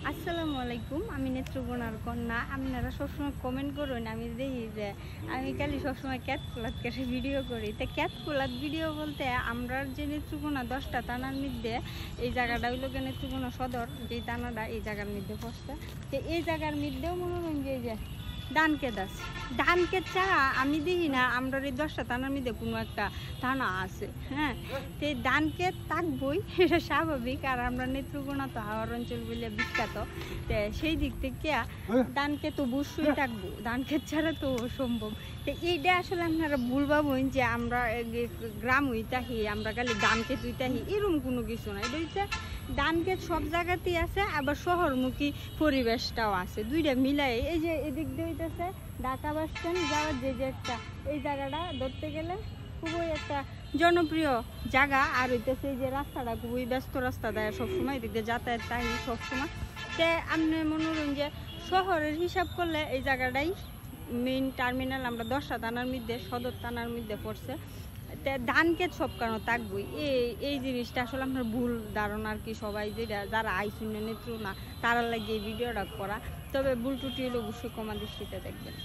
আসসালামু আলাইকুম। আমি নেত্রকোনার কন্যা। আপনারা সবসময় কমেন্ট করুন। আমি দেখি যে আমি খালি সবসময় ক্যাট পোলাদ কেটে ভিডিও করি। তো ক্যাট পোলাদ ভিডিও বলতে আমরা যে নেত্রকোনা 10টা থানার মধ্যে এই জায়গাটা হইল গিয়ে নেত্রকোনা সদর, যেই থানাটা এই জায়গার মধ্যে পড়ছে। তো এই জায়গার মধ্যেও মনে করেন যে এই যে ধান ক্ষেত আছে। ধান ক্ষেত ছাড়া আমি দেখি না আমরা এই 10টা থানার মধ্যে কোনো একটা থানা আছে। হ্যাঁ, তো এই ধান ক্ষেত থাকবই, এটা স্বাভাবিক। আর আমরা নেত্রকোনা তো হাওড় অঞ্চল বলে বিখ্যাত, তো সেই দিক থেকে ধান ক্ষেত অবশ্যই থাকবো, ধান ক্ষেত ছাড়া তো সম্ভব। তো এইটা আসলে আপনারা ভুল ভাবেন যে আমরা গ্রাম হইতাহি, আমরা খালি ধান ক্ষেত হইতাহি, এরকম কোনো কিছু না। এটা হচ্ছে ধান ক্ষেত সব জায়গাতেই আছে, আবার শহরমুখী পরিবেশটাও আছে, দুইটা মিলাই। এই যে এদিক দিয়ে হইতেছে ঢাকা বাস স্ট্যান্ড যাওয়ার যে একটা এই জায়গাটা ধরতে গেলে খুবই একটা জনপ্রিয় জায়গা। আর হইতেছে এই যে রাস্তাটা খুবই ব্যস্ত রাস্তা, দেয় সবসময় এদিক দিয়ে যাতায়াত তাই সবসময়। তে আপনি মনে করুন যে শহরের হিসাব করলে এই জায়গাটাই মেইন টার্মিনাল। আমরা 10টা থানার মধ্যে সদর থানার মধ্যে পড়ছে। ধান ক্ষেত সব কারণ থাকবই, এই জিনিসটা আসলে আপনার ভুল ধারণা আর কি। সবাই যেটা যারা আইসুন্য নেত্র না তারা লাগিয়ে এই ভিডিওটা করা, তবে ভুল ত্রুটি হলে অবশ্যই কমা দৃষ্টিতে দেখবেন।